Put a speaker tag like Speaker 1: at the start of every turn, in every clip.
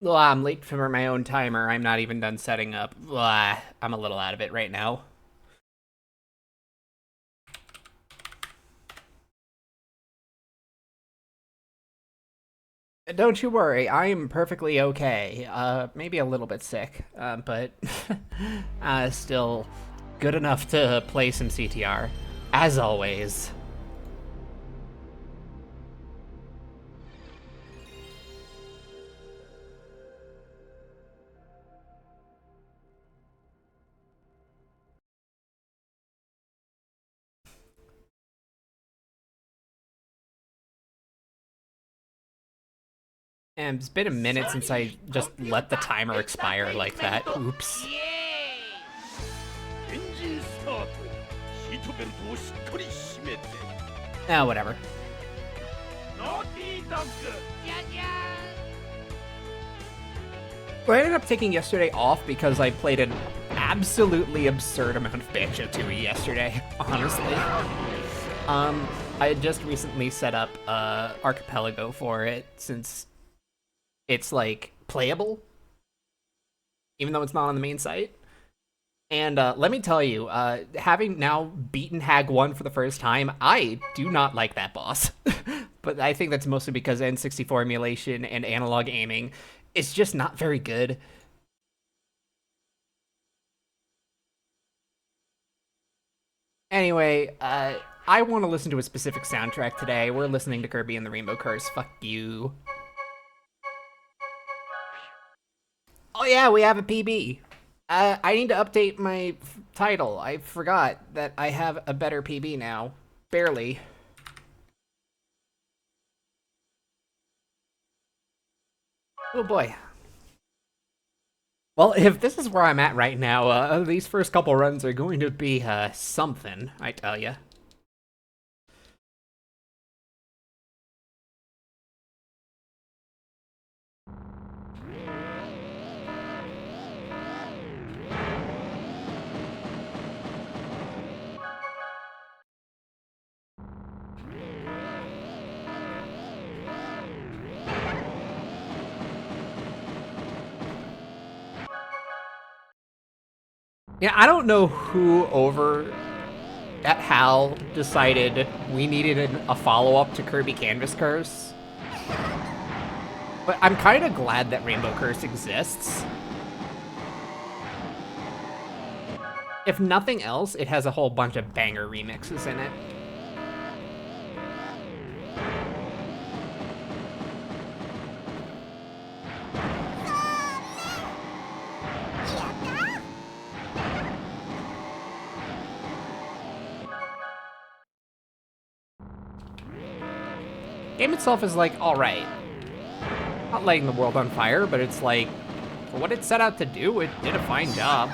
Speaker 1: Well, I'm late for my own timer. I'm not even done setting up. Blah, I'm a little out of it right now. Don't you worry, I am perfectly okay. Maybe a little bit sick, but still good enough to play some CTR, as always. And it's been a minute since I just let the timer expire like that. Oops. Ah, whatever. I ended up taking yesterday off because I played an absolutely absurd amount of Banjo-Tooie yesterday, honestly. I had just recently set up Archipelago for it since it's like playable, even though it's not on the main site. And let me tell you, having now beaten Hag 1 for the first time, I do not like that boss. But I think that's mostly because N64 emulation and analog aiming is just not very good. Anyway, I want to listen to a specific soundtrack today. We're listening to Kirby and the Rainbow Curse. Fuck you. Oh yeah, we have a PB. I need to update my title. I forgot that I have a better PB now. Barely. Oh boy. Well, if this is where I'm at right now, these first couple runs are going to be something, I tell ya. Yeah, I don't know who over at HAL decided we needed a follow-up to Kirby Canvas Curse. But I'm kind of glad that Rainbow Curse exists. If nothing else, it has a whole bunch of banger remixes in it. Game itself is like, alright. Not lighting the world on fire, but it's like, for what it set out to do, it did a fine job.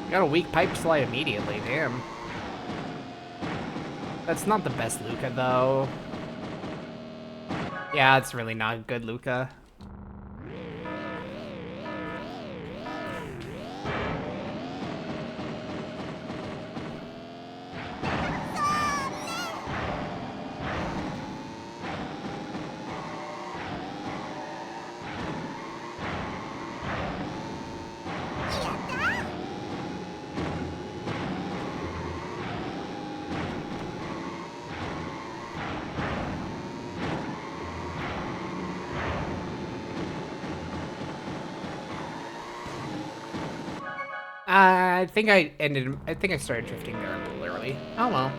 Speaker 1: Got a weak pipe slide immediately, damn. That's not the best Luca, though. Yeah, it's really not good Luca. I think I started drifting there a little early. Oh well.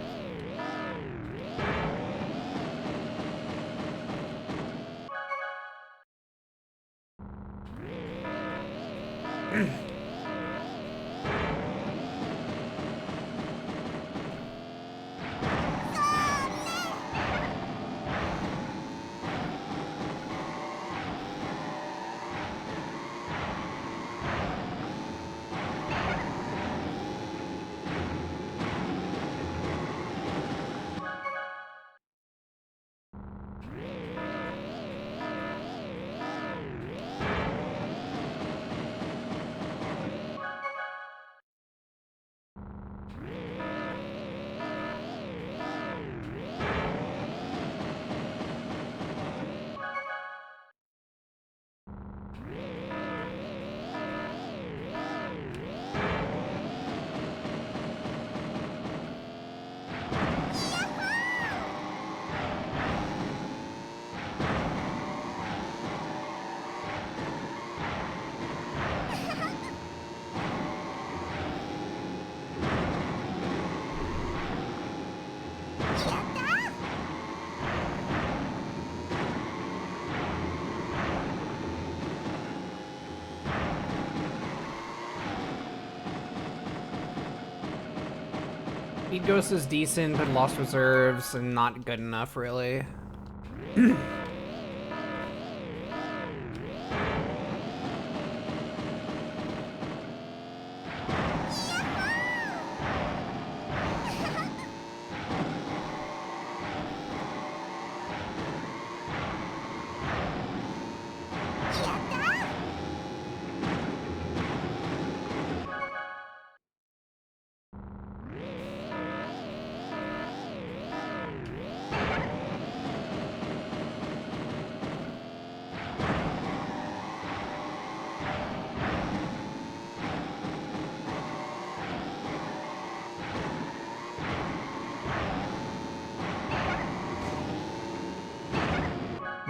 Speaker 1: Speed Ghost is decent, but Lost Reserves and not good enough, really.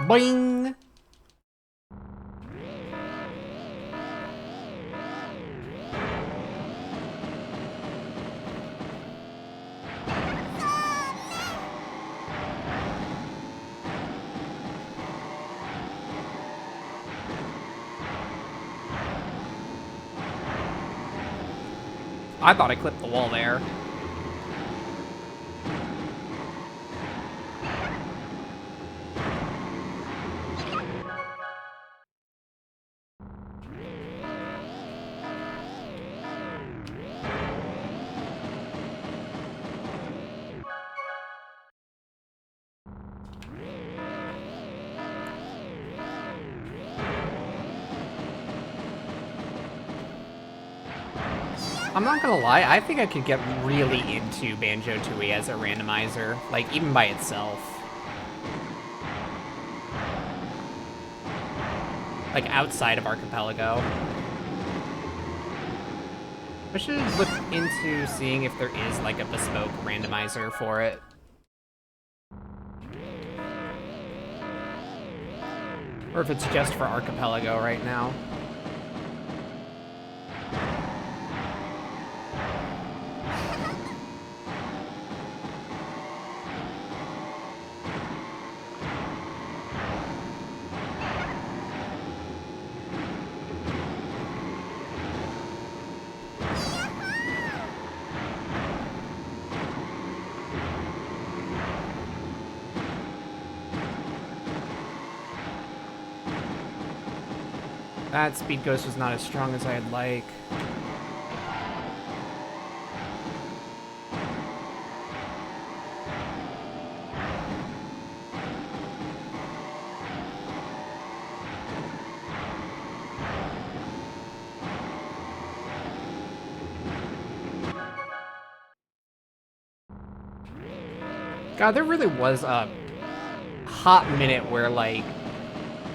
Speaker 1: Boing! I thought I clipped the wall there. I'm not gonna lie, I think I could get really into Banjo-Tooie as a randomizer, like, even by itself. Like, outside of Archipelago. I should look into seeing if there is, like, a bespoke randomizer for it. Or if it's just for Archipelago right now. That Speed Ghost was not as strong as I'd like. God, there really was a hot minute where, like,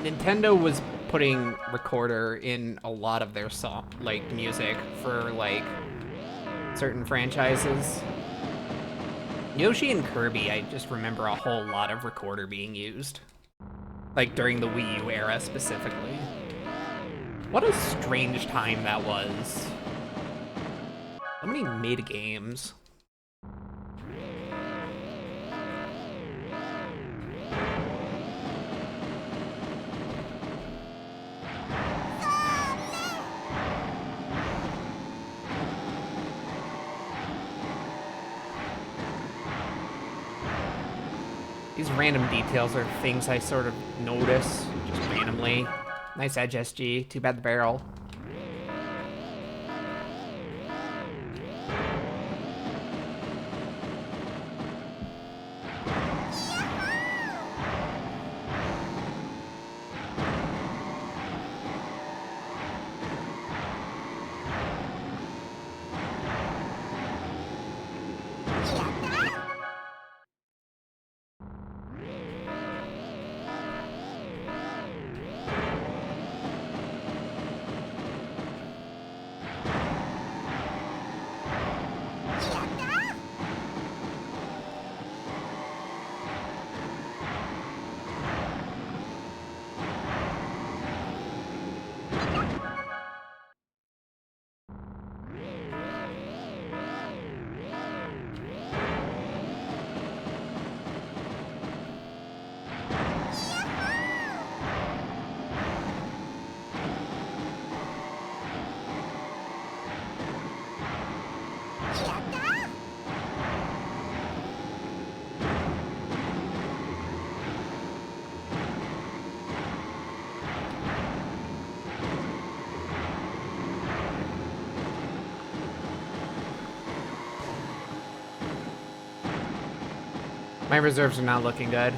Speaker 1: Nintendo was putting recorder in a lot of their song, like, music for, like, certain franchises. Yoshi and Kirby, I just remember a whole lot of recorder being used. Like, during the Wii U era, specifically. What a strange time that was. So many mid-games. These random details are things I sort of notice, just randomly. Nice edge SG, too bad the barrel. My reserves are not looking good.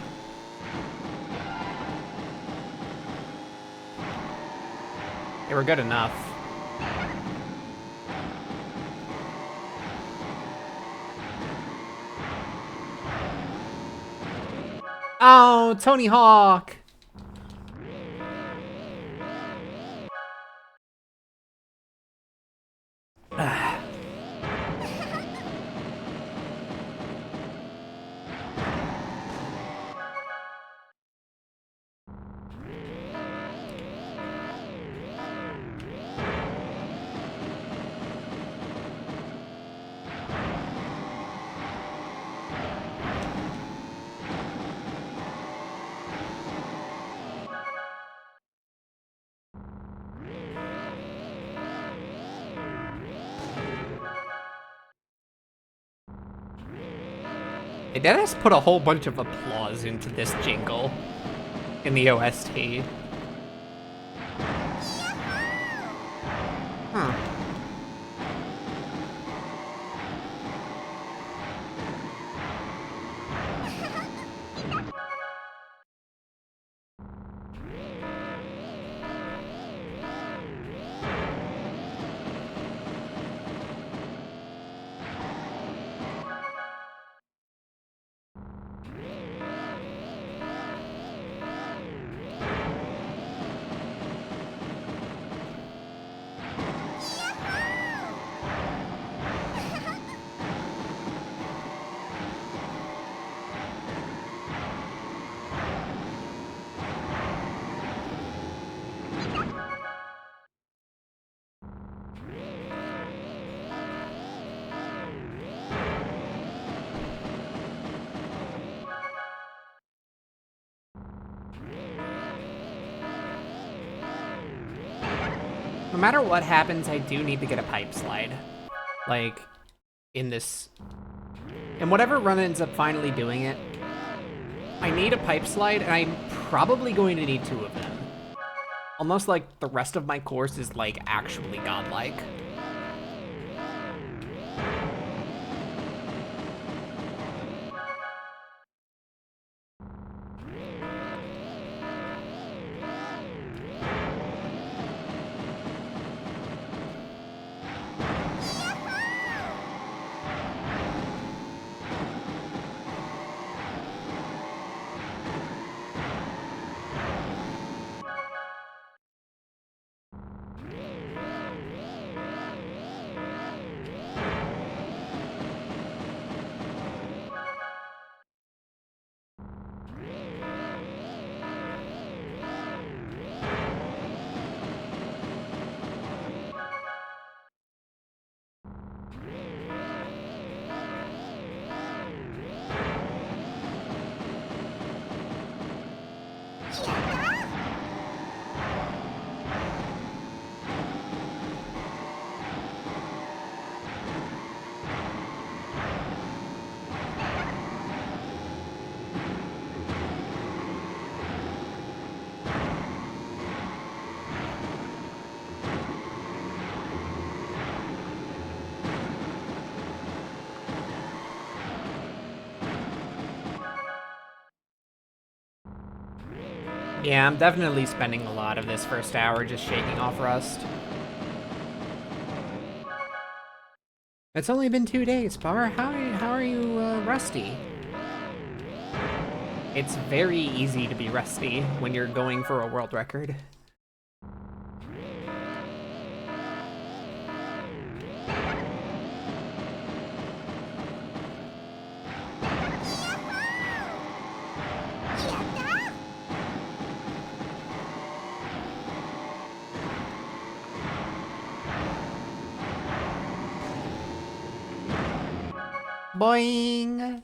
Speaker 1: They were good enough. Oh, Tony Hawk! They did just put a whole bunch of applause into this jingle in the OST. Huh. No matter what happens, I do need to get a pipe slide. Like, in this... And whatever run ends up finally doing it, I need a pipe slide, and I'm probably going to need 2 of them. Almost like the rest of my course is, like, actually godlike. Yeah, I'm definitely spending a lot of this first hour just shaking off rust. It's only been 2 days, Bar. How are you rusty? It's very easy to be rusty when you're going for a world record. Boing!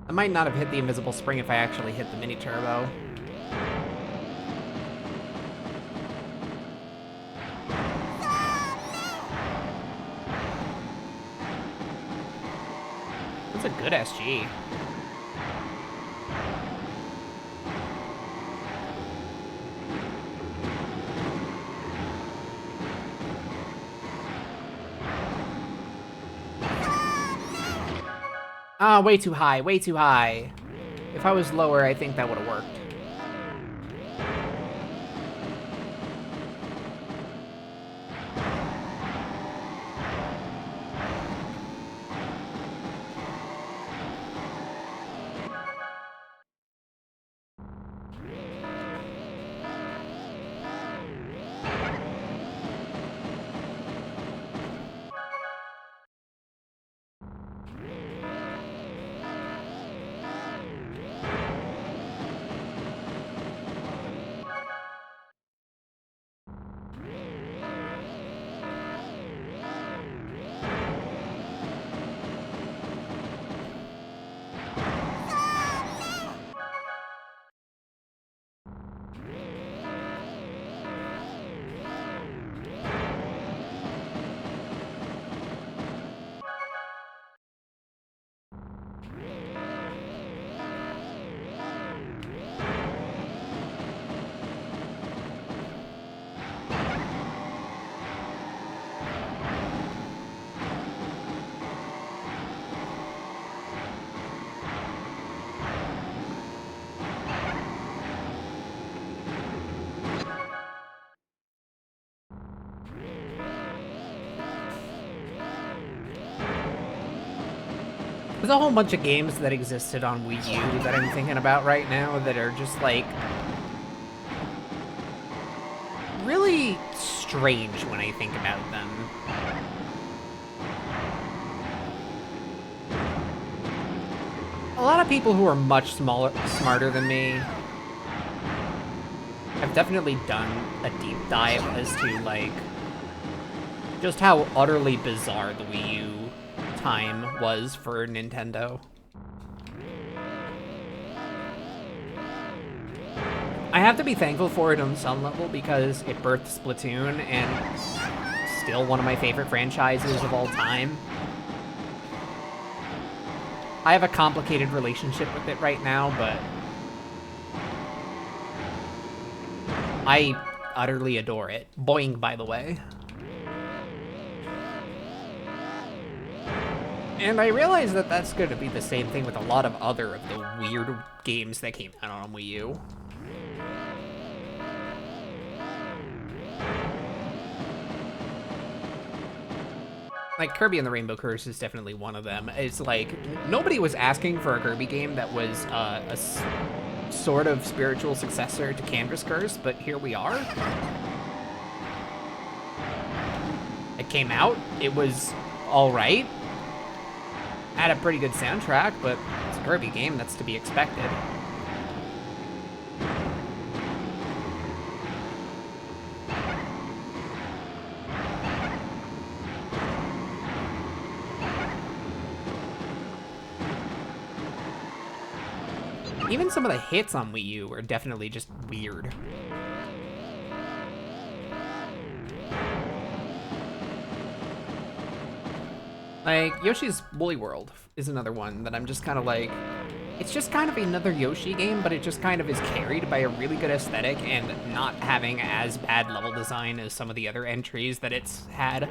Speaker 1: I might not have hit the invisible spring if I actually hit the mini turbo. That's a good SG. Ah, way too high, way too high. If I was lower, I think that would have worked. There's a whole bunch of games that existed on Wii U that I'm thinking about right now that are just, like, really strange when I think about them. A lot of people who are much smarter than me have definitely done a deep dive as to, like, just how utterly bizarre the Wii U time was for Nintendo. I have to be thankful for it on some level because it birthed Splatoon and still one of my favorite franchises of all time. I have a complicated relationship with it right now, but I utterly adore it. Boing, by the way. And I realize that that's going to be the same thing with a lot of other of the weird games that came out on Wii U. Like, Kirby and the Rainbow Curse is definitely one of them. It's like, nobody was asking for a Kirby game that was sort of spiritual successor to Canvas Curse, but here we are. It came out, it was alright. Had a pretty good soundtrack, but it's a Kirby game, that's to be expected. Even some of the hits on Wii U are definitely just weird. Like, Yoshi's Woolly World is another one that I'm just kind of like, it's just kind of another Yoshi game, but it just kind of is carried by a really good aesthetic and not having as bad level design as some of the other entries that it's had.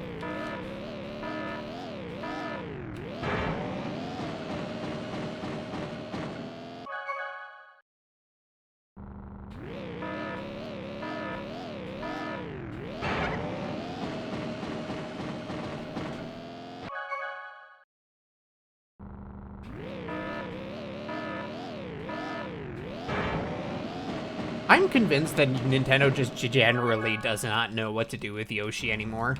Speaker 1: I'm convinced that Nintendo just generally does not know what to do with Yoshi anymore.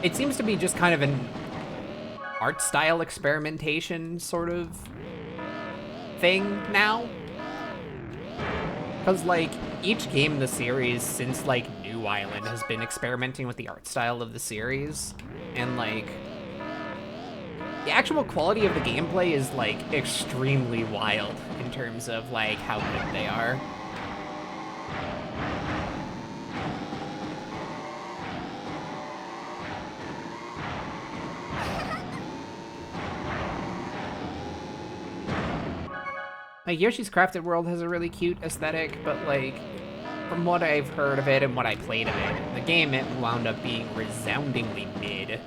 Speaker 1: It seems to be just kind of an art style experimentation sort of thing now. Because, like, each game in the series since, like, New Island has been experimenting with the art style of the series. And, like, the actual quality of the gameplay is, like, extremely wild in terms of, like, how good they are. Like, Yoshi's Crafted World has a really cute aesthetic, but, like, from what I've heard of it and what I played of it, the game it wound up being resoundingly mid.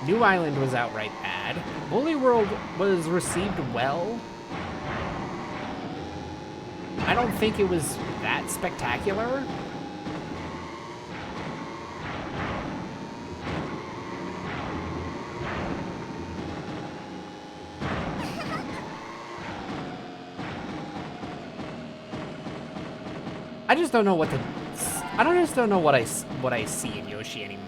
Speaker 1: New Island was outright bad. Woolly World was received well. I don't think it was that spectacular. I just don't know what to... I just don't know what I see in Yoshi anymore.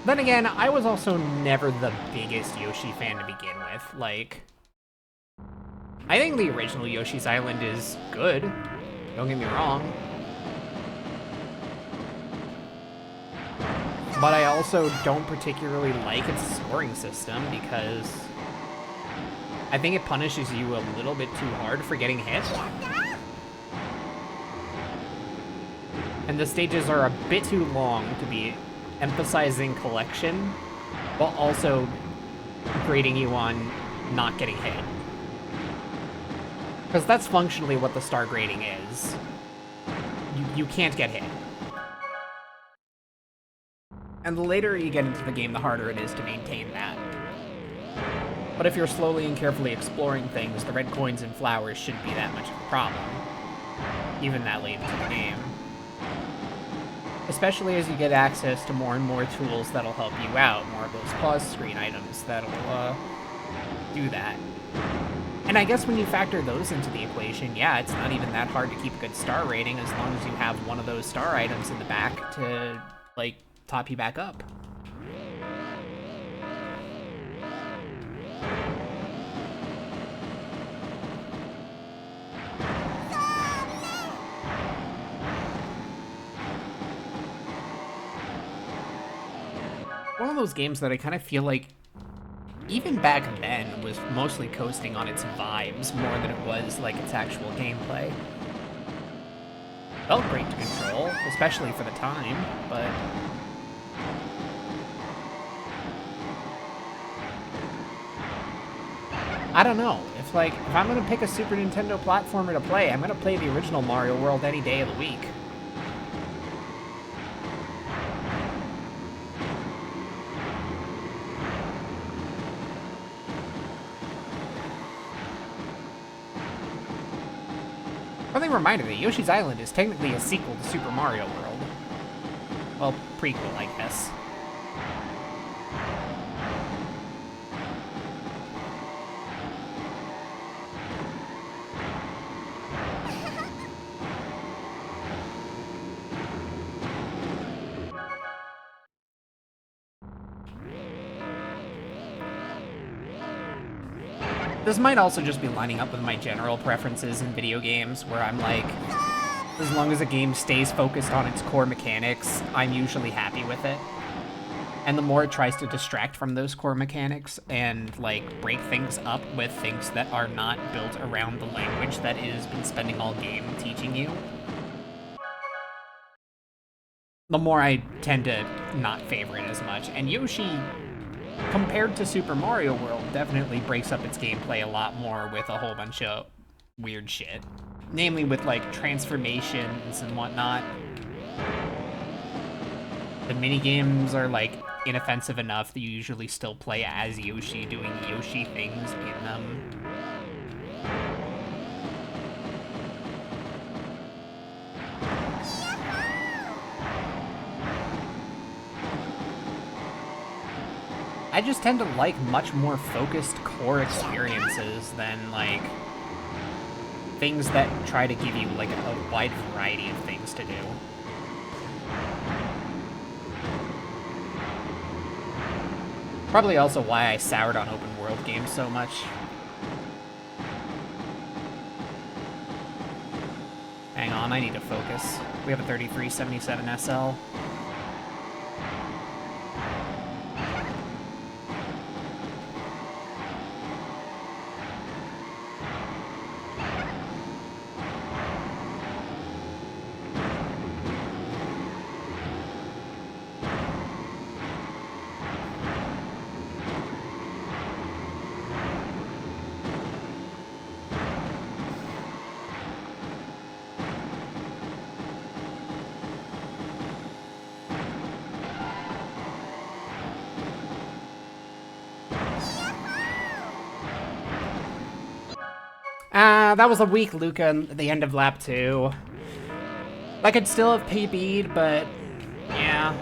Speaker 1: Then again, I was also never the biggest Yoshi fan to begin with. Like, I think the original Yoshi's Island is good. Don't get me wrong. But I also don't particularly like its scoring system because I think it punishes you a little bit too hard for getting hit. And the stages are a bit too long to be emphasizing collection, while also grading you on not getting hit. Because that's functionally what the star grading is. You can't get hit. And the later you get into the game, the harder it is to maintain that. But if you're slowly and carefully exploring things, the red coins and flowers shouldn't be that much of a problem, even that late into the game. Especially as you get access to more and more tools that'll help you out, more of those pause screen items that'll do that. And I guess when you factor those into the equation, yeah, it's not even that hard to keep a good star rating as long as you have one of those star items in the back to, like, top you back up. One of those games that I kind of feel like, even back then, was mostly coasting on its vibes more than it was like its actual gameplay. Felt great to control, especially for the time, but I don't know. If I'm gonna pick a Super Nintendo platformer to play, I'm gonna play the original Mario World any day of the week. Friendly reminder that Yoshi's Island is technically a sequel to Super Mario World. Well, prequel, I guess. This might also just be lining up with my general preferences in video games, where I'm like, as long as a game stays focused on its core mechanics, I'm usually happy with it. And the more it tries to distract from those core mechanics and, like, break things up with things that are not built around the language that it has been spending all game teaching you, the more I tend to not favor it as much. And Yoshi, compared to Super Mario World, definitely breaks up its gameplay a lot more with a whole bunch of weird shit. Namely with, like, transformations and whatnot. The minigames are, like, inoffensive enough that you usually still play as Yoshi, doing Yoshi things in them. I just tend to like much more focused core experiences than, like, things that try to give you, like, a wide variety of things to do. Probably also why I soured on open world games so much. Hang on, I need to focus. We have a 3377 SL. That was a weak Luca at the end of lap 2. I could still have PB'd, but yeah.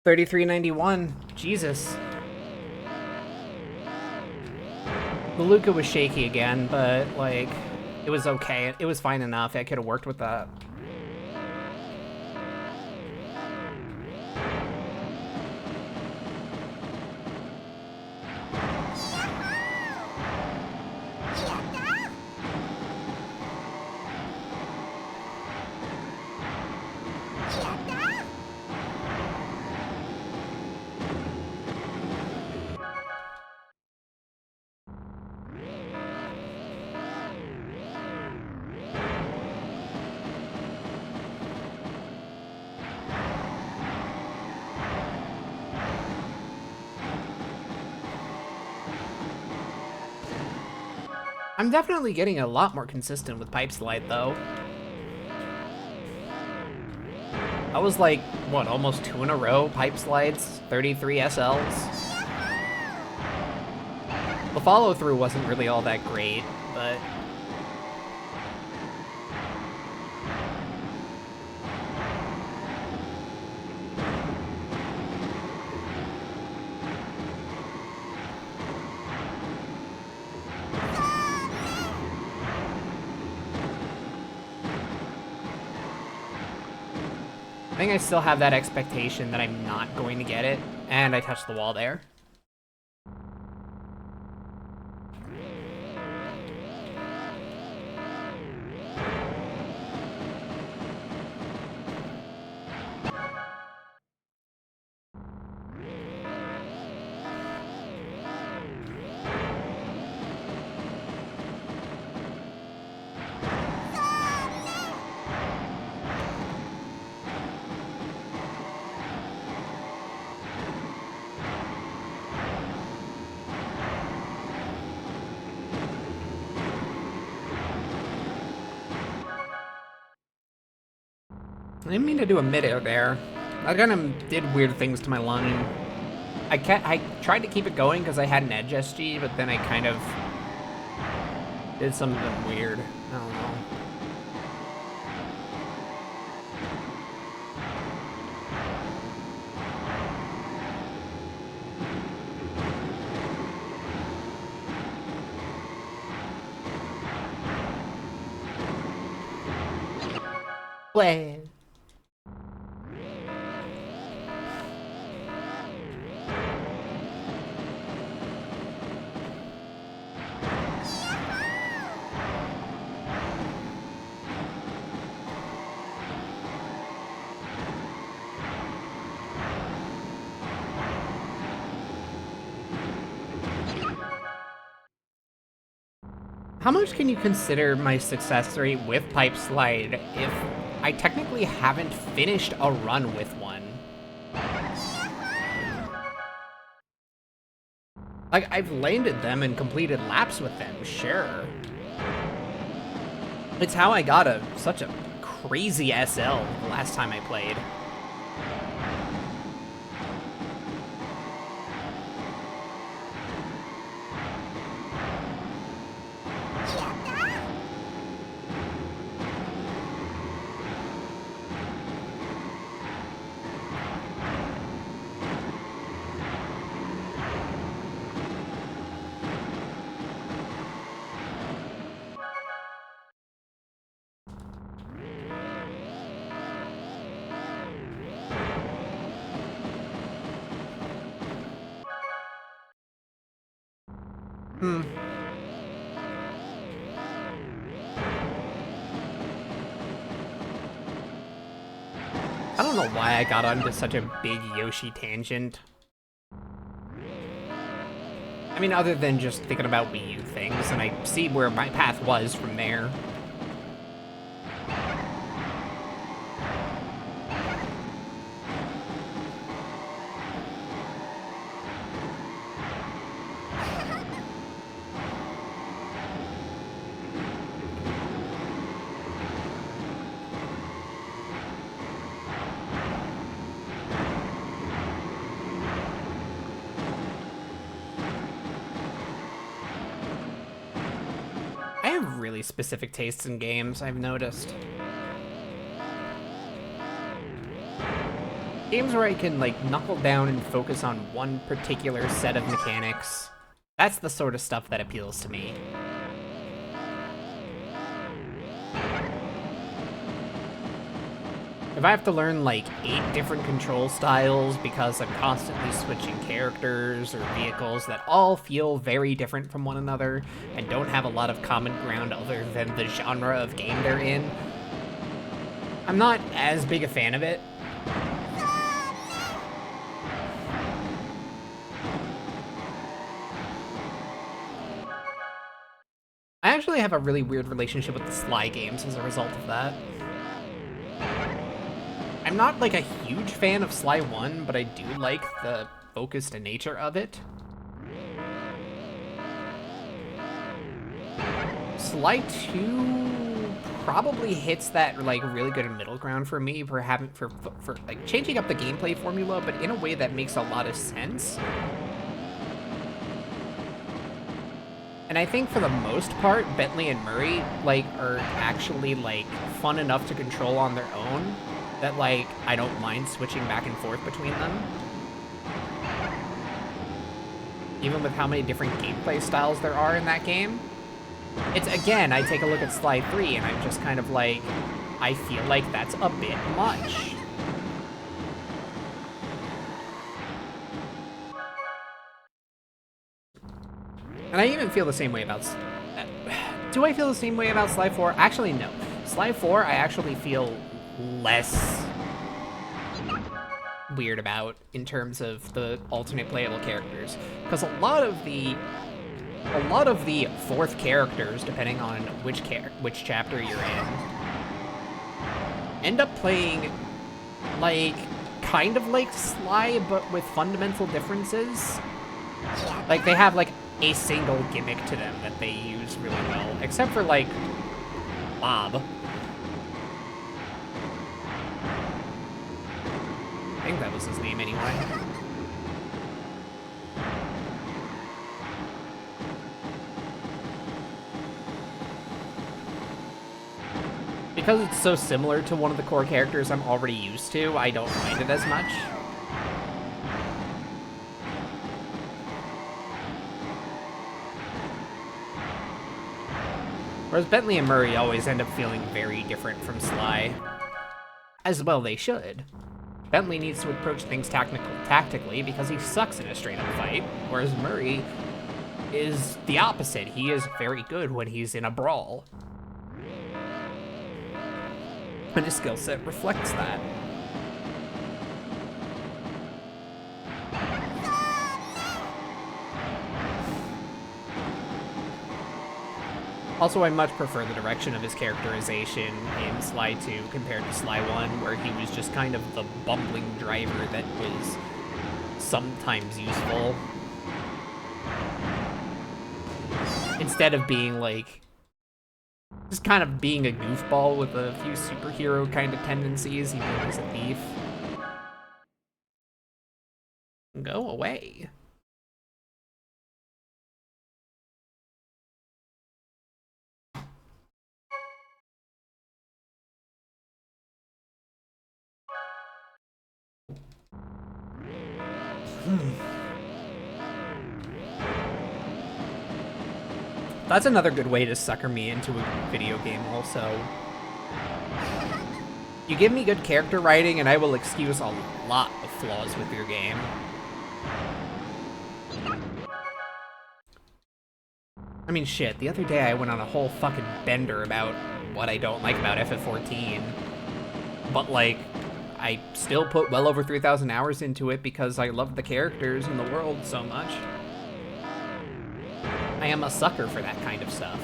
Speaker 1: $33.91. Jesus. The Luca was shaky again, but, like, it was okay. It was fine enough. I could have worked with that. I'm definitely getting a lot more consistent with pipe slide, though. I was like, what, almost 2 in a row pipe slides, 33 SLs. The follow-through wasn't really all that great, but... I think I still have that expectation that I'm not going to get it, and I touched the wall there. I didn't mean to do a mid-air there. I kind of did weird things to my lung. I tried to keep it going because I had an edge SG, but then I kind of did something weird. I don't know. Play. How much can you consider my success rate with pipe slide if I technically haven't finished a run with one? Like, I've landed them and completed laps with them, sure. It's how I got such a crazy SL the last time I played. I don't know why I got onto such a big Yoshi tangent. I mean, other than just thinking about Wii U things, and I see where my path was from there. Really specific tastes in games, I've noticed. Games where I can, like, knuckle down and focus on one particular set of mechanics. That's the sort of stuff that appeals to me. If I have to learn, like, 8 different control styles because I'm constantly switching characters or vehicles that all feel very different from one another and don't have a lot of common ground other than the genre of game they're in, I'm not as big a fan of it. I actually have a really weird relationship with the Sly games as a result of that. I'm not, like, a huge fan of Sly 1, but I do like the focused nature of it. Sly 2 probably hits that, like, really good middle ground for me for having, for like, changing up the gameplay formula, but in a way that makes a lot of sense. And I think for the most part, Bentley and Murray, like, are actually, like, fun enough to control on their own that, like, I don't mind switching back and forth between them. Even with how many different gameplay styles there are in that game. It's, again, I take a look at Sly 3 and I'm just kind of like, I feel like that's a bit much. And I even feel the same way about... Do I feel the same way about Sly 4? Actually, no. Sly 4, I actually feel less weird about in terms of the alternate playable characters, because a lot of the fourth characters, depending on which chapter you're in, end up playing like kind of like Sly but with fundamental differences. Like they have like a single gimmick to them that they use really well, except for like Bob. I think that was his name anyway. Because it's so similar to one of the core characters I'm already used to, I don't mind it as much. Whereas Bentley and Murray always end up feeling very different from Sly. As well they should. Bentley needs to approach things tactically because he sucks in a straight-up fight, whereas Murray is the opposite. He is very good when he's in a brawl. And his skill set reflects that. Also, I much prefer the direction of his characterization in Sly 2 compared to Sly 1, where he was just kind of the bumbling driver that was sometimes useful. Instead of being, like, just kind of being a goofball with a few superhero kind of tendencies, even though he's a thief. Go away. That's another good way to sucker me into a video game also. You give me good character writing and I will excuse a lot of flaws with your game. I mean, shit, the other day I went on a whole fucking bender about what I don't like about FF14. But, like, I still put well over 3,000 hours into it because I love the characters and the world so much. I am a sucker for that kind of stuff.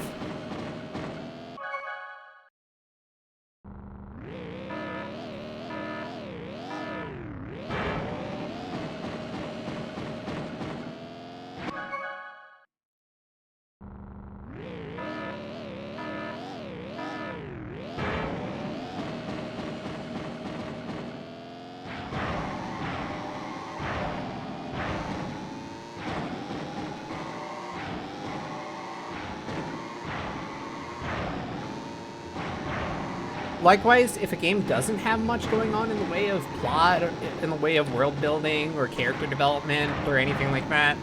Speaker 1: Likewise, if a game doesn't have much going on in the way of plot, or in the way of world building, or character development, or anything like that,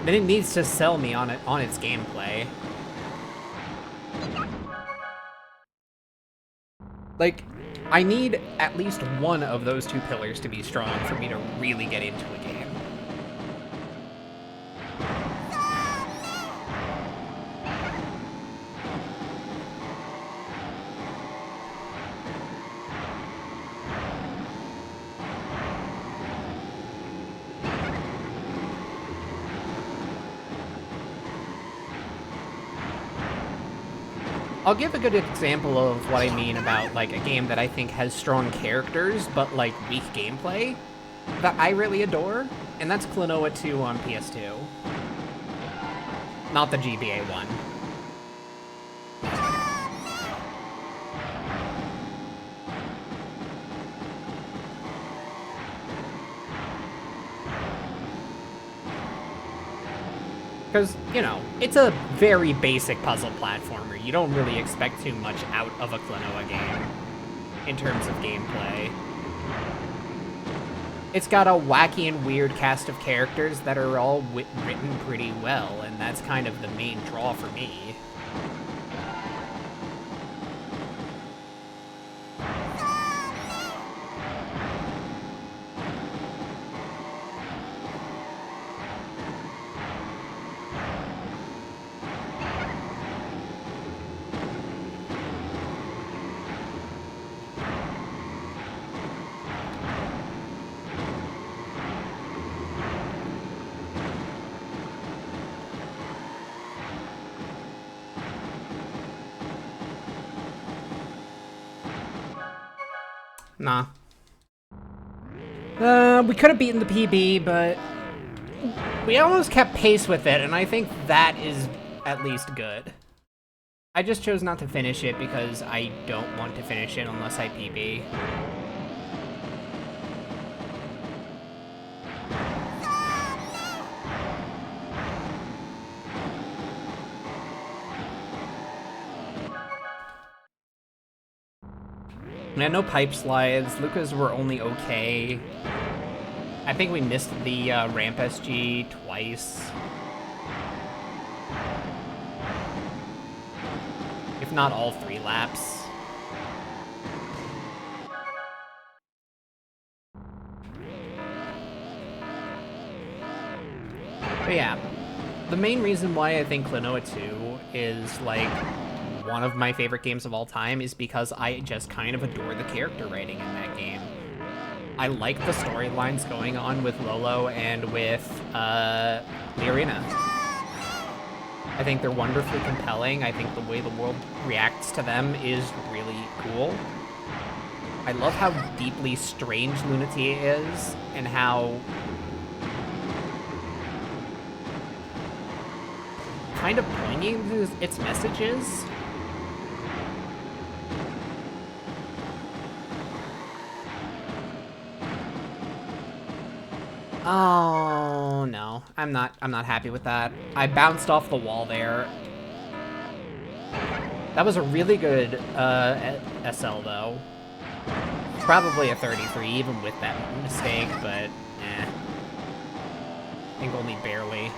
Speaker 1: then it needs to sell me on its gameplay. Like, I need at least one of those two pillars to be strong for me to really get into a game. I'll give a good example of what I mean about, like, a game that I think has strong characters, but, like, weak gameplay, that I really adore, and that's Klonoa 2 on PS2. Not the GBA one. Because, you know, it's a very basic puzzle platformer. You don't really expect too much out of a Klonoa game in terms of gameplay. It's got a wacky and weird cast of characters that are all written pretty well, and that's kind of the main draw for me. Nah. We could have beaten the PB, but we almost kept pace with it, and I think that is at least good. I just chose not to finish it because I don't want to finish it unless I PB. Yeah, no pipe slides. Lucas were only okay. I think we missed the ramp SG twice. If not all 3 laps. But yeah, the main reason why I think Klonoa 2 is, like, one of my favorite games of all time is because I just kind of adore the character writing in that game. I like the storylines going on with Lolo and with Liarina. I think they're wonderfully compelling. I think the way the world reacts to them is really cool. I love how deeply strange Lunatia is and how kind of poignant its message is. Oh no, I'm not happy with that. I bounced off the wall there. That was a really good SL though. Probably a 33 even with that mistake, but eh. I think only barely.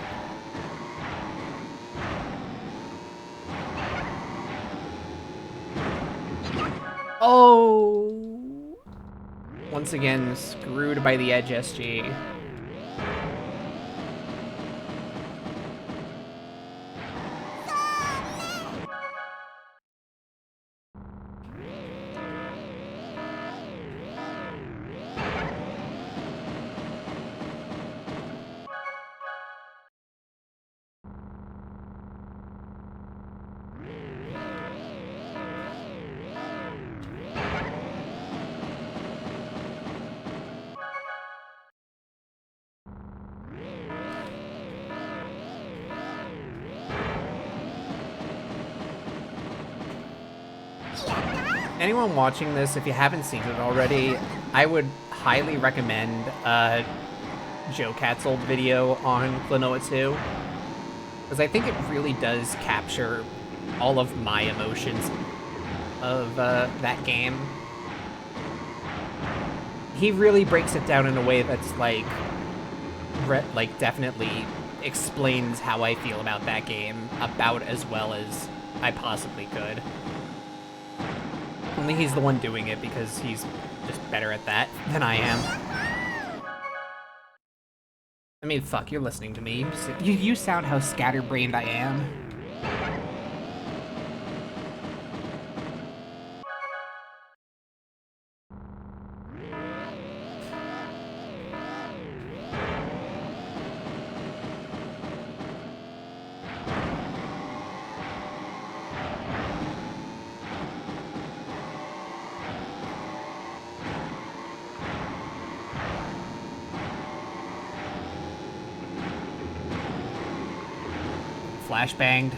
Speaker 1: Oh! Once again, screwed by the edge SG. anyone watching this, if you haven't seen it already, I would highly recommend Joe Cat's old video on Klonoa 2, because I think it really does capture all of my emotions of that game. He really breaks it down in a way that's like definitely explains how I feel about that game about as well as I possibly could. Only he's the one doing it because he's just better at that than I am. I mean, fuck, you're listening to me. You sound how scatterbrained I am. Flashbanged.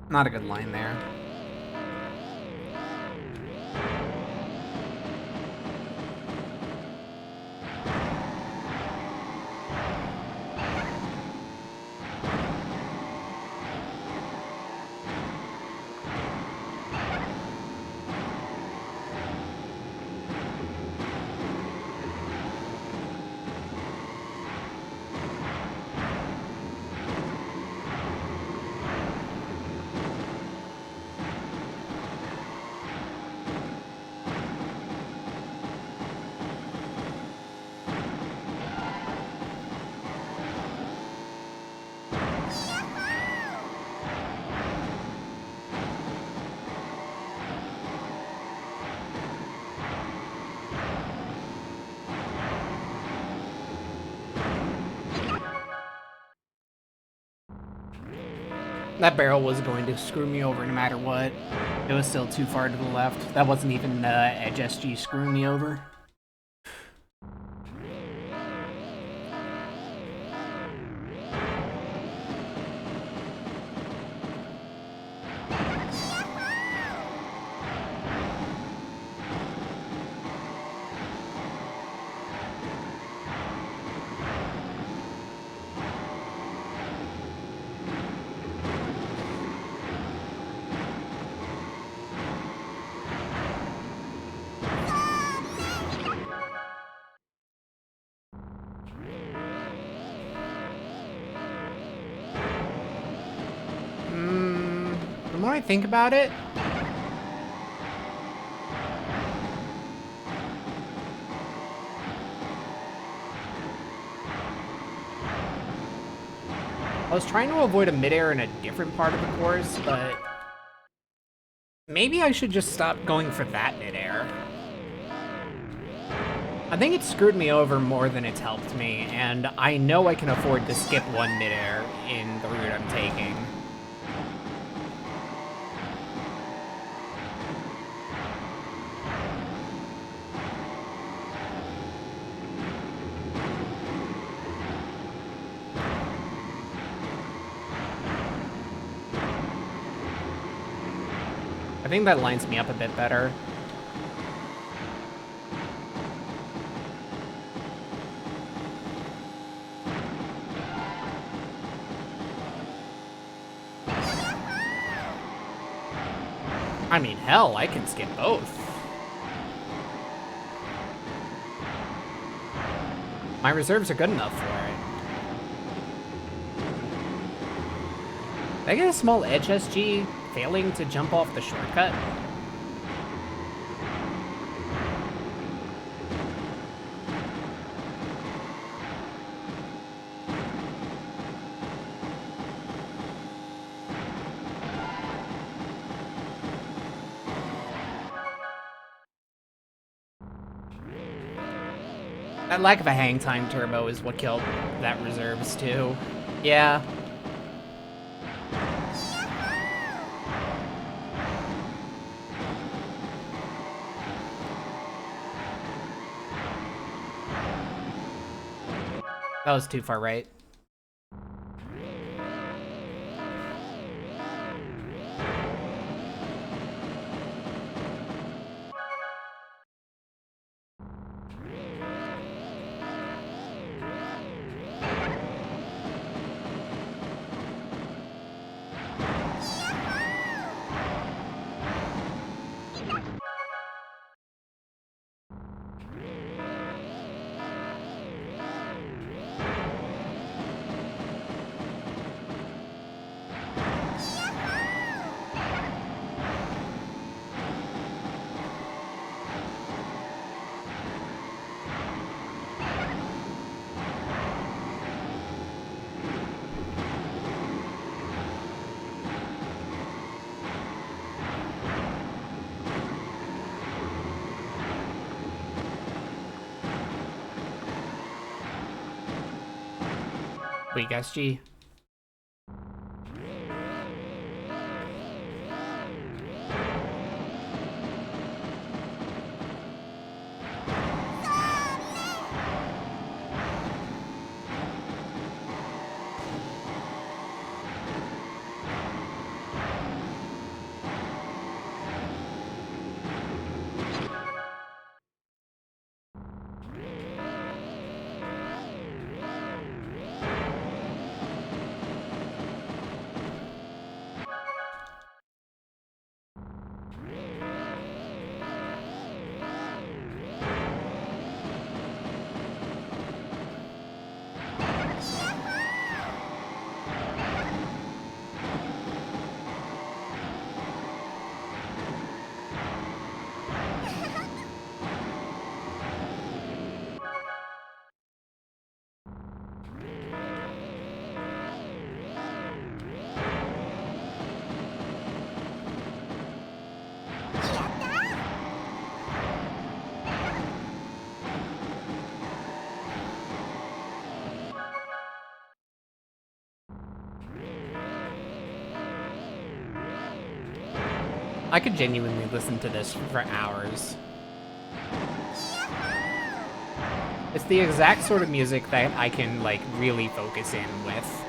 Speaker 1: Not a good line there. That barrel was going to screw me over no matter what. It was still too far to the left. That wasn't even Edge SG screwing me over. The more I think about it, I was trying to avoid a midair in a different part of the course, but maybe I should just stop going for that midair. I think it's screwed me over more than it's helped me, and I know I can afford to skip one midair in the route I'm taking. I think that lines me up a bit better. I mean, hell, I can skip both. My reserves are good enough for it. Did I get a small edge SG failing to jump off the shortcut? That lack of a hang time turbo is what killed that reserves too. Yeah. That was too far right. Weak SG. I could genuinely listen to this for hours. It's the exact sort of music that I can, like, really focus in with.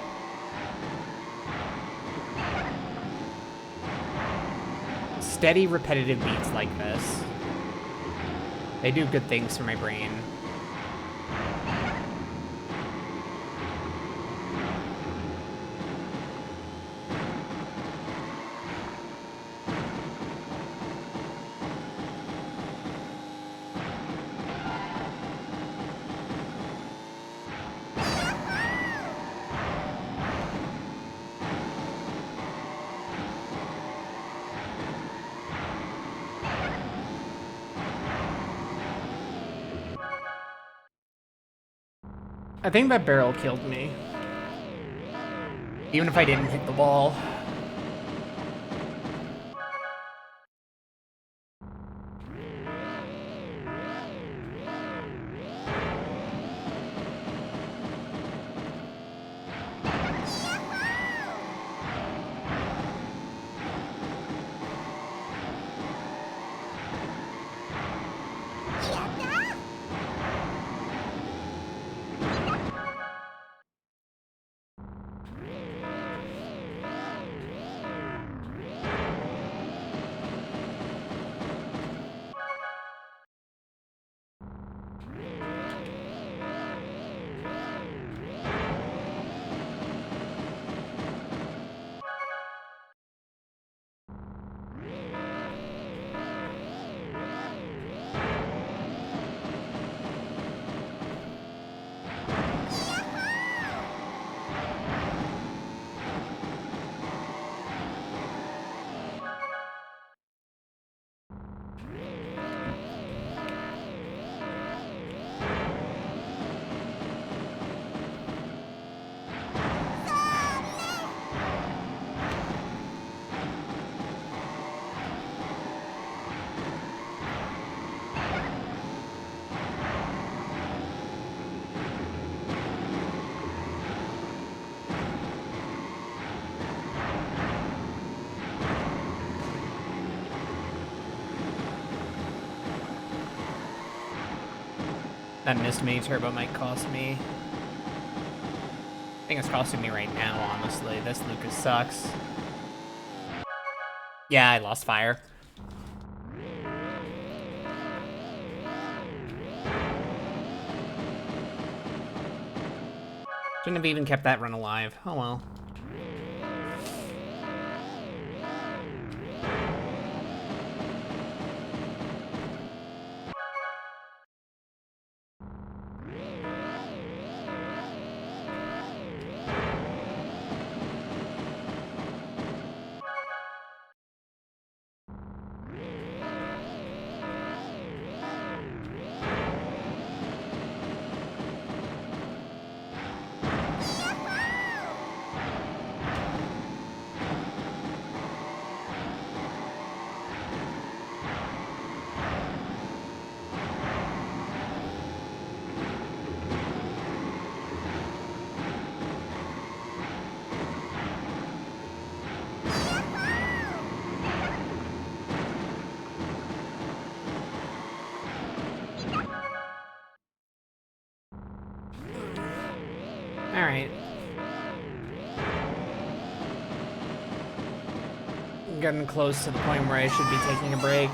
Speaker 1: Steady, repetitive beats like this. They do good things for my brain. I think that barrel killed me. Even if I didn't hit the wall. That missed mini turbo might cost me. I think it's costing me right now, honestly. This Lucas sucks. Yeah, I lost fire. Shouldn't have even kept that run alive. Oh well. Alright. I'm getting close to the point where I should be taking a break.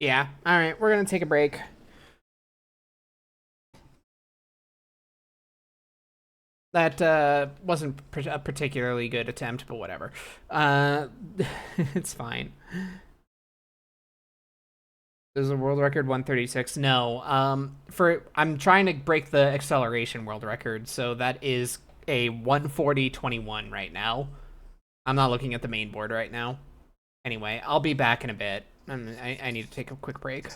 Speaker 1: Yeah, alright, we're gonna take a break. That wasn't a particularly good attempt, but whatever. It's fine. There's a world record 136. No, I'm trying to break the acceleration world record, so that is a 140.21 right now. I'm not looking at the main board right now. Anyway, I'll be back in a bit. I need to take a quick break.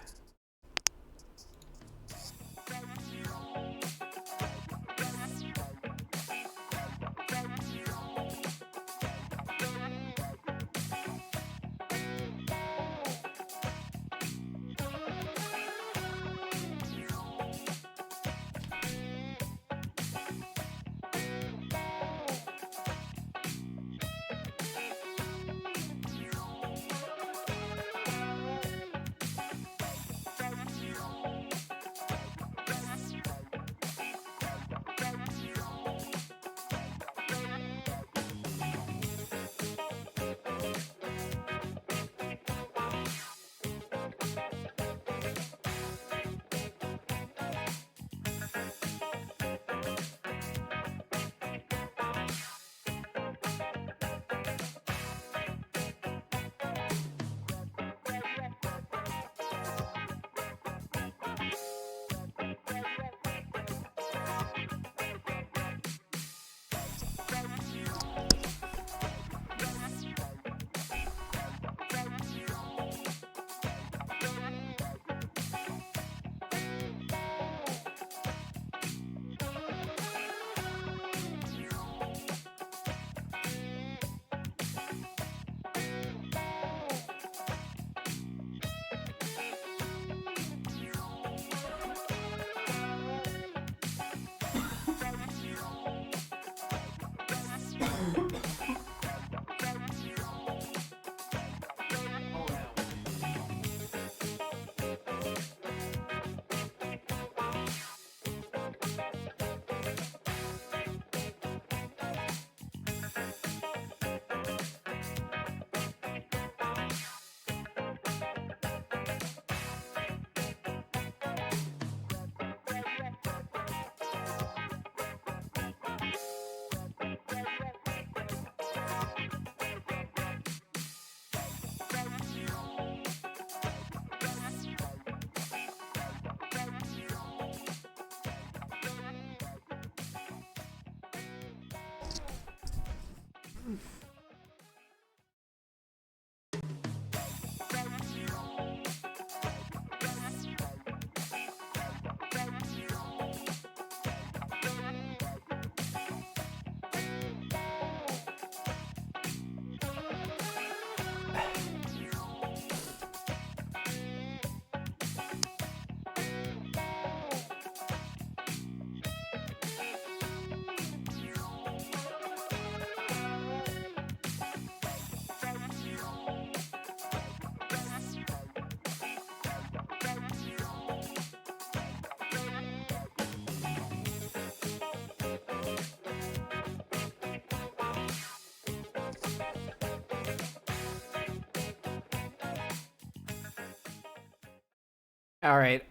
Speaker 1: All right.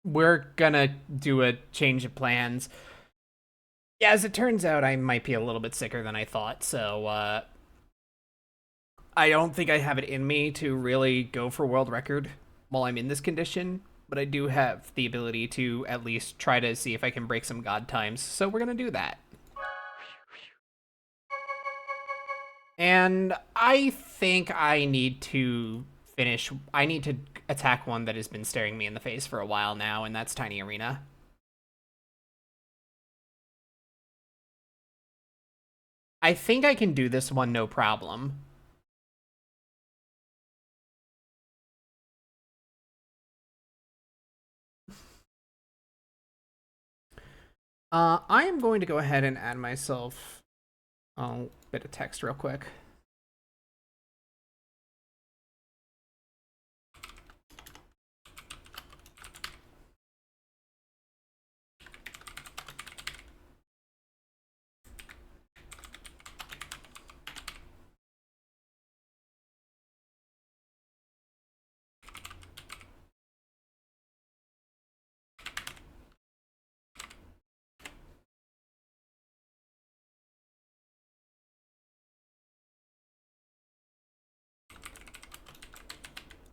Speaker 1: We're gonna do a change of plans. Yeah, as it turns out, I might be a little bit sicker than I thought, so I don't think I have it in me to really go for world record while I'm in this condition, but I do have the ability to at least try to see if I can break some god times, so we're gonna do that. And I think I need to attack one that has been staring me in the face for a while now, and that's Tiny Arena. I think I can do this one no problem. I am going to go ahead and add myself a bit of text real quick.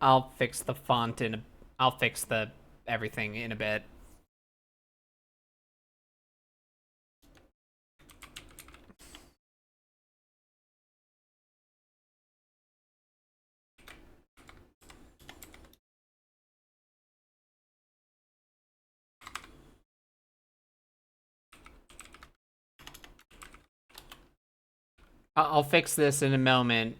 Speaker 1: I'll fix the font I'll fix the everything in a bit. I'll fix this in a moment.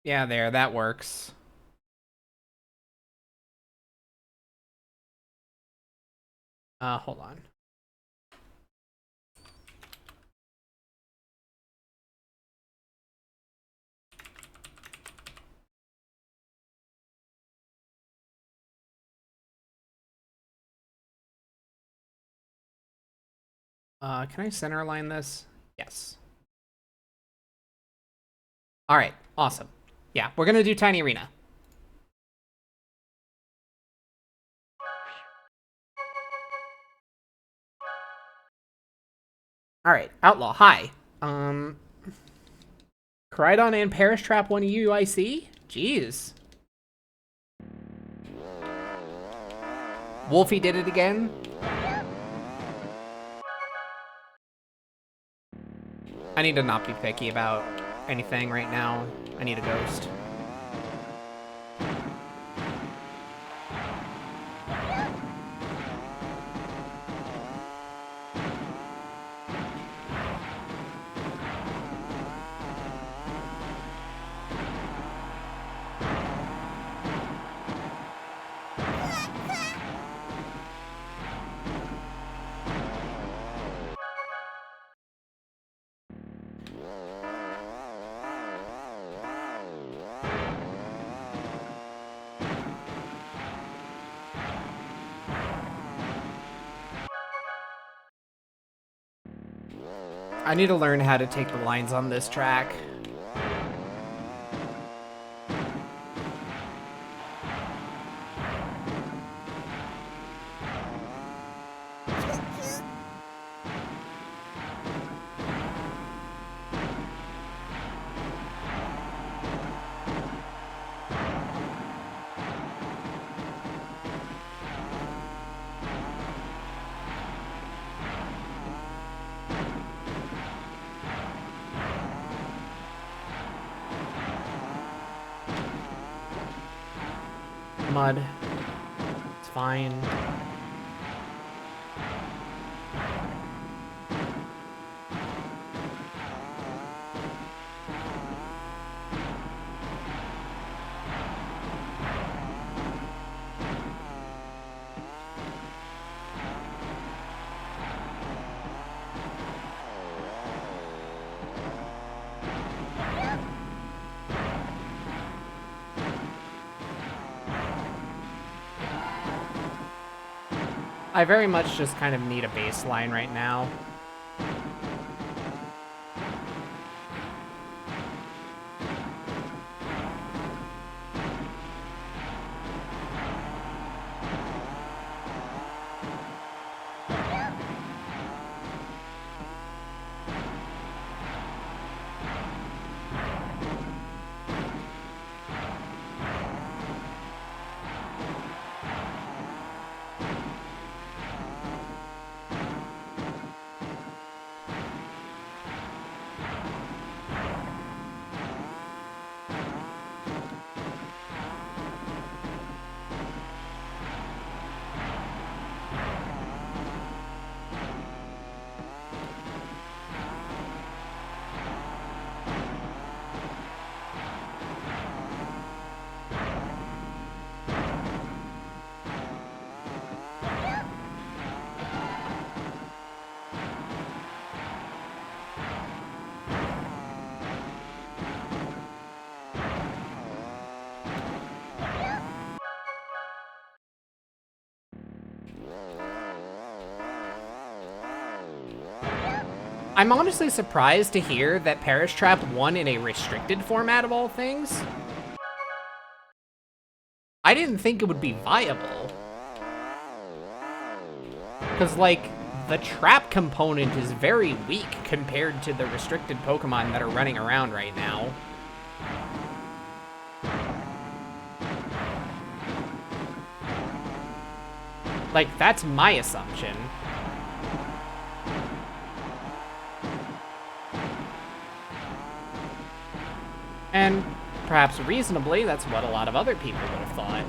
Speaker 1: Yeah, there, that works. Hold on. Can I center align this? Yes. All right, awesome. Yeah, we're gonna do Tiny Arena. All right, Outlaw, hi. Coridon and Perish Trap 1 UIC? Jeez. Wolfie did it again? I need to not be picky about anything right now. I need a ghost. I need to learn how to take the lines on this track. Mud. It's fine. I very much just kind of need a baseline right now. I'm honestly surprised to hear that Parish Trap won in a restricted format of all things. I didn't think it would be viable. Because, like, the trap component is very weak compared to the restricted Pokemon that are running around right now. Like, that's my assumption. And perhaps reasonably, that's what a lot of other people would have thought.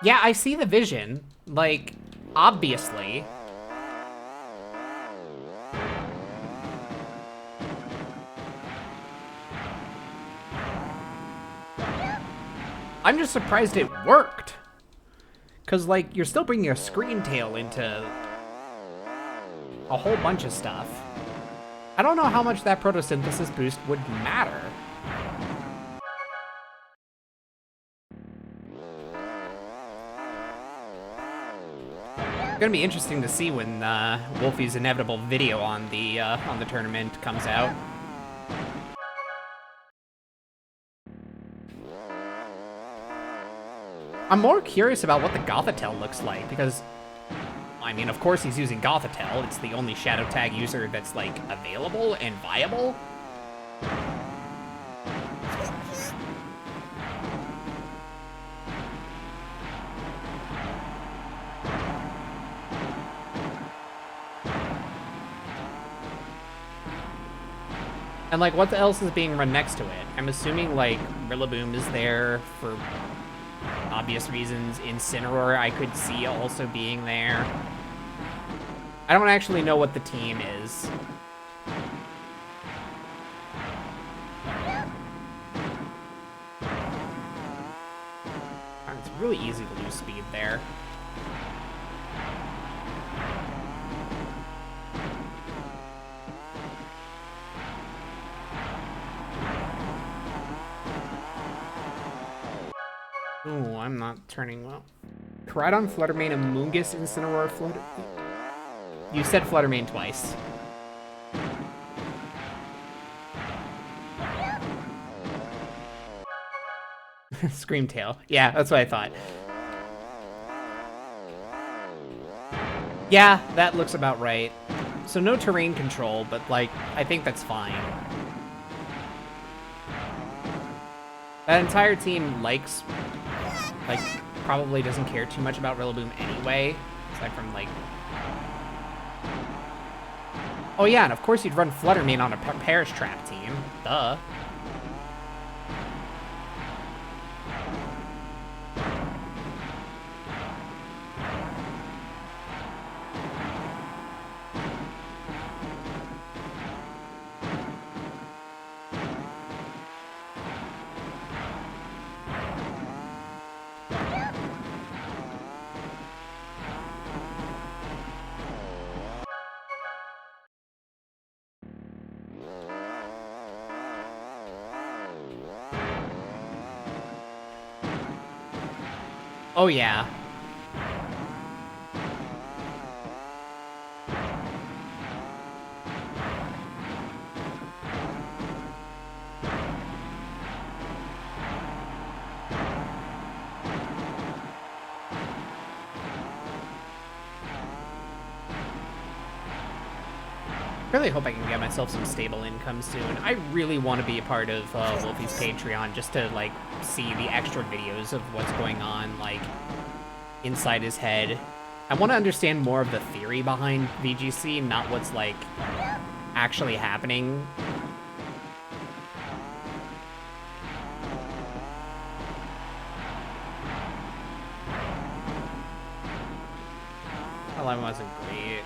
Speaker 1: Yeah, I see the vision. Like, obviously. I'm just surprised it worked. Because, like, you're still bringing a screen tail into a whole bunch of stuff. I don't know how much that photosynthesis boost would matter. It's gonna be interesting to see when Wolfie's inevitable video on the tournament comes out. I'm more curious about what the Gothitelle looks like, because, I mean, of course he's using Gothitelle. It's the only Shadow Tag user that's, like, available and viable. And, like, what else is being run next to it? I'm assuming, like, Rillaboom is there for obvious reasons. Incineroar I could see also being there. I don't actually know what the team is. It's really easy to lose speed there. Ooh, I'm not turning well. Koraidon, Fluttermane, Amoonguss, Incineroar, Flutter... You said Fluttermane twice. Screamtail. Yeah, that's what I thought. Yeah, that looks about right. So no terrain control, but, like, I think that's fine. That entire team likes, like, probably doesn't care too much about Rillaboom anyway, aside from, like... Oh yeah, and of course you'd run Fluttermane on a Perish Trap team. Duh. Oh yeah. Really hope I can get myself some stable income soon. I really want to be a part of Wolfie's Patreon just to, like, see the extra videos of what's going on, like, inside his head. I want to understand more of the theory behind VGC, not what's, like, actually happening. Well, I wasn't great.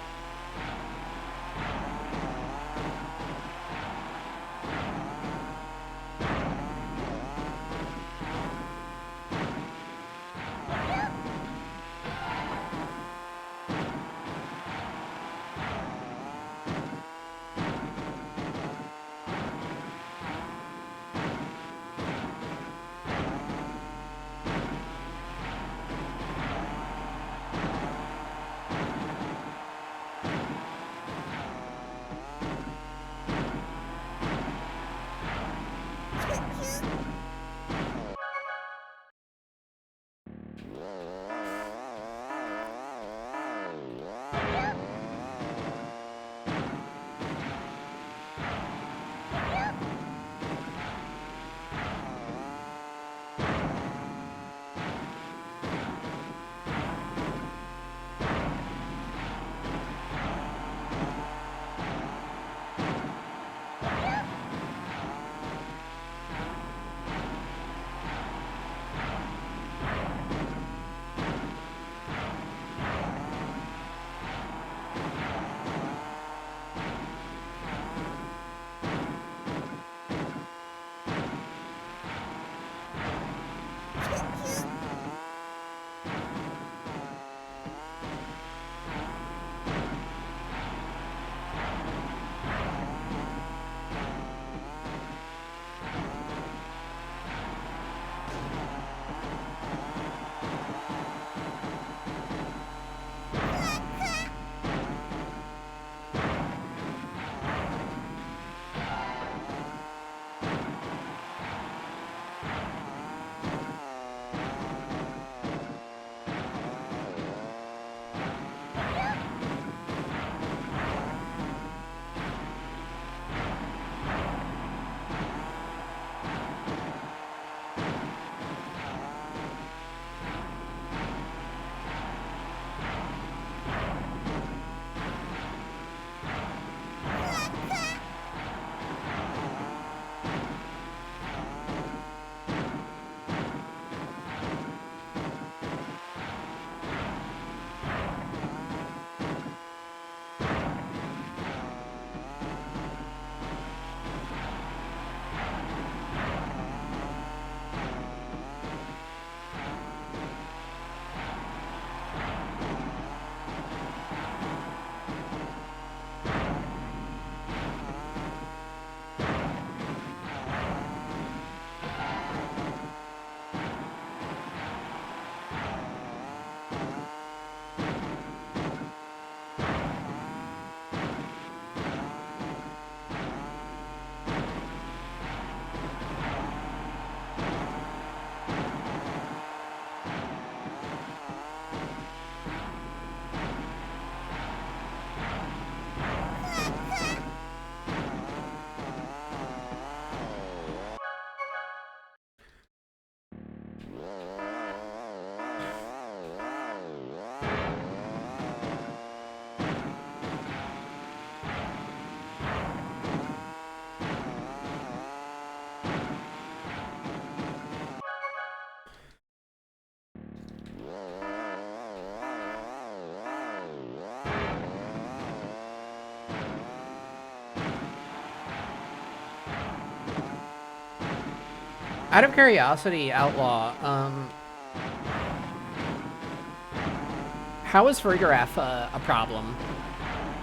Speaker 1: Out of curiosity, Outlaw, how is Fergaraf a problem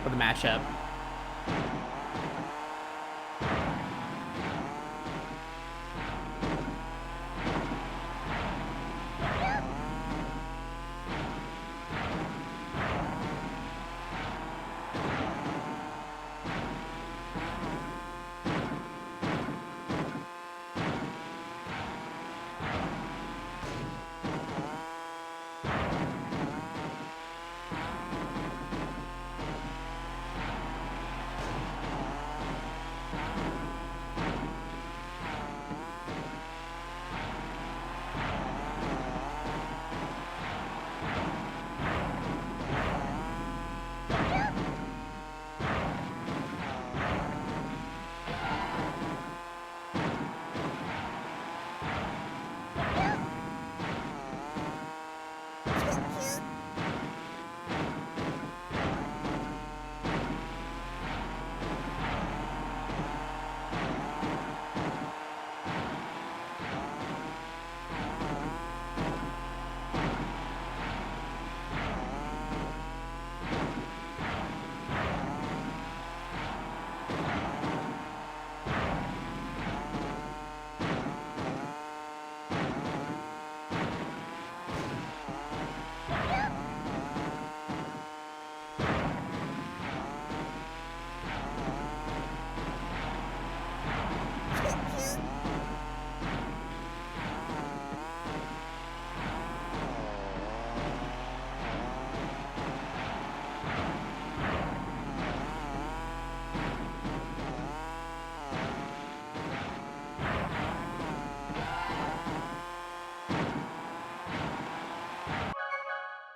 Speaker 1: for the matchup?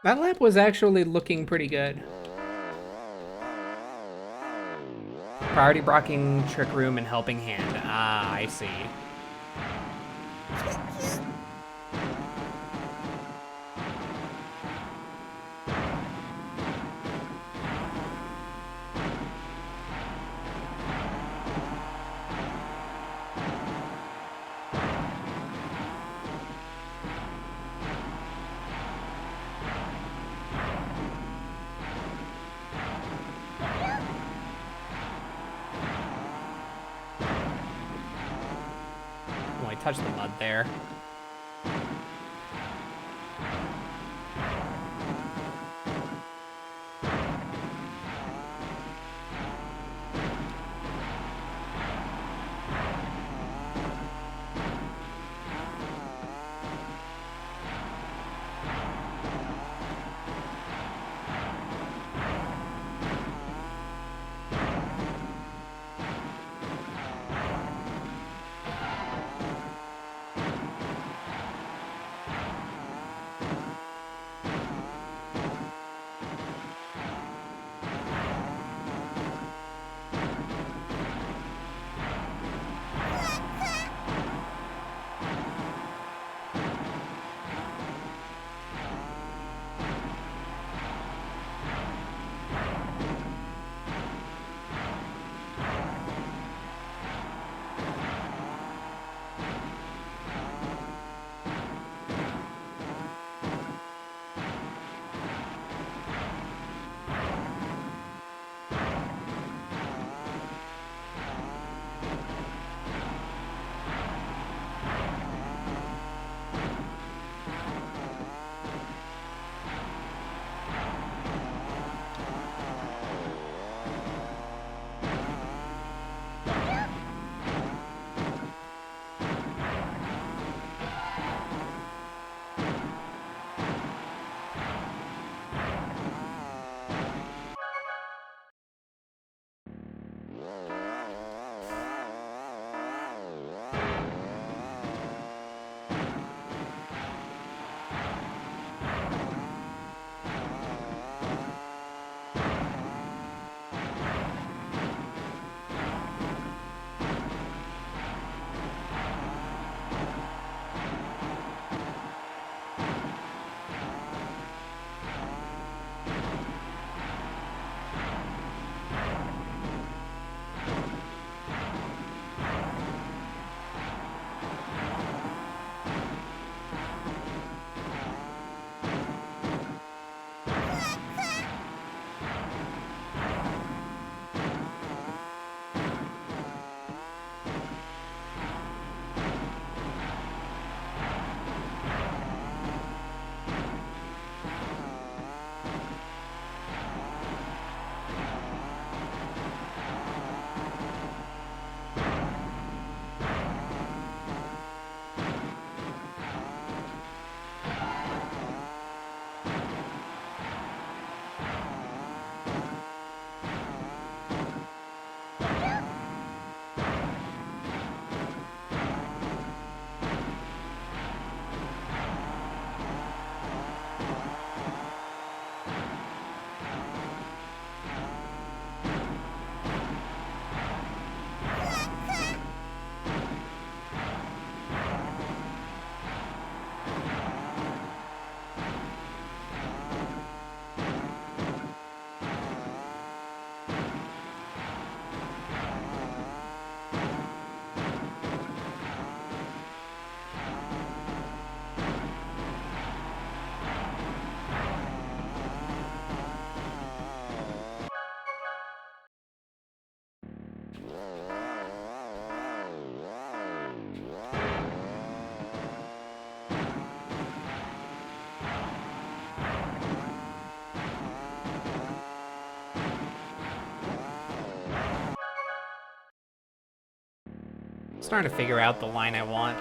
Speaker 1: That lap was actually looking pretty good. Priority blocking, Trick Room, and Helping Hand. Ah, I see. Touch the mud there. Starting to figure out the line I want.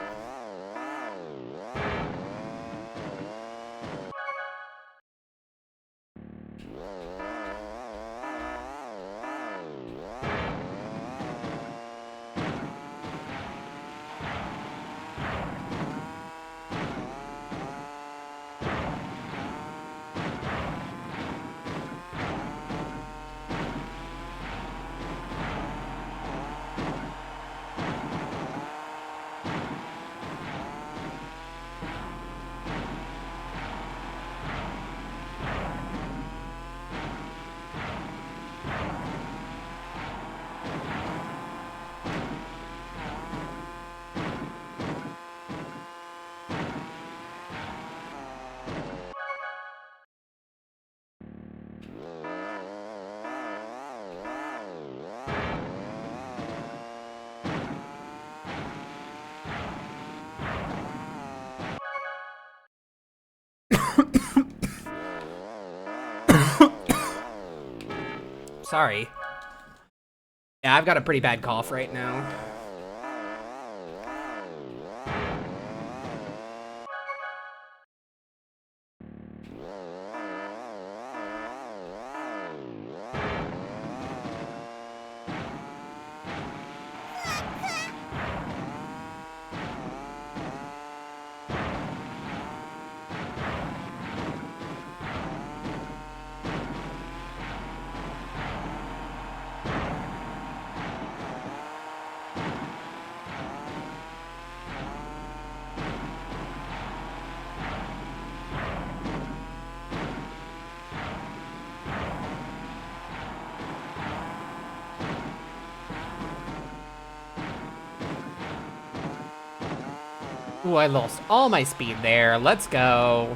Speaker 1: Sorry. Yeah, I've got a pretty bad cough right now. Ooh, I lost all my speed there. Let's go.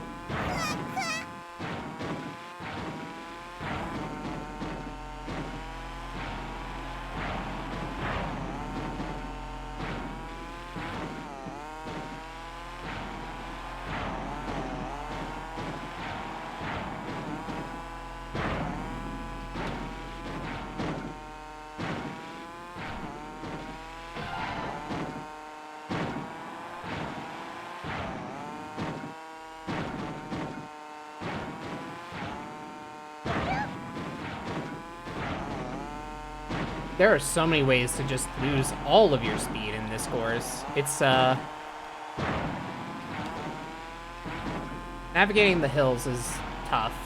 Speaker 1: There are so many ways to just lose all of your speed in this course. It's, navigating the hills is tough.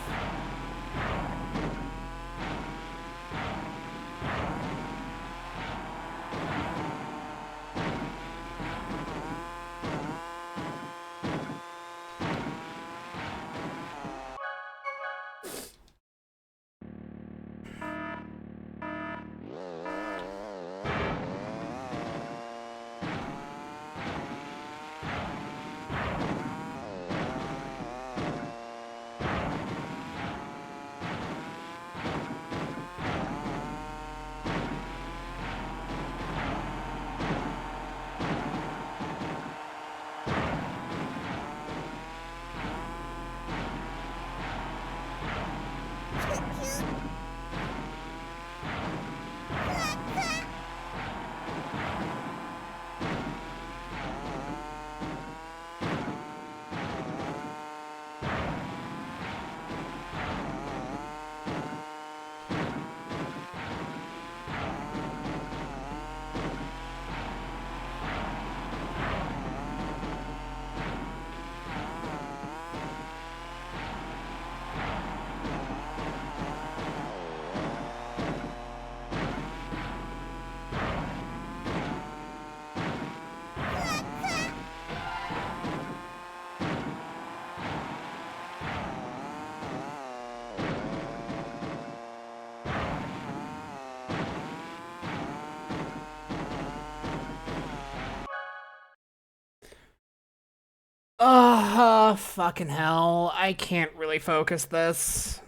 Speaker 1: Fucking hell. I can't really focus this.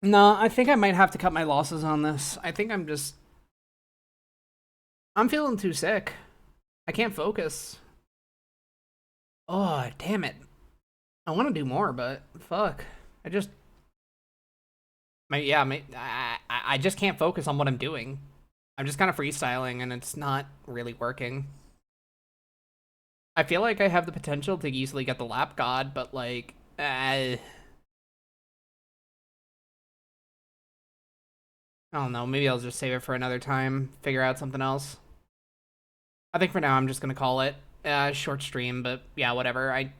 Speaker 1: No, I think I might have to cut my losses on this. I think I'm feeling too sick. I can't focus. Oh, damn it. I want to do more, but fuck. Yeah, I just can't focus on what I'm doing. I'm just kind of freestyling, and it's not really working. I feel like I have the potential to easily get the lap god, but like, I don't know. Maybe I'll just save it for another time. Figure out something else. I think for now I'm just gonna call it a short stream, but yeah, whatever. I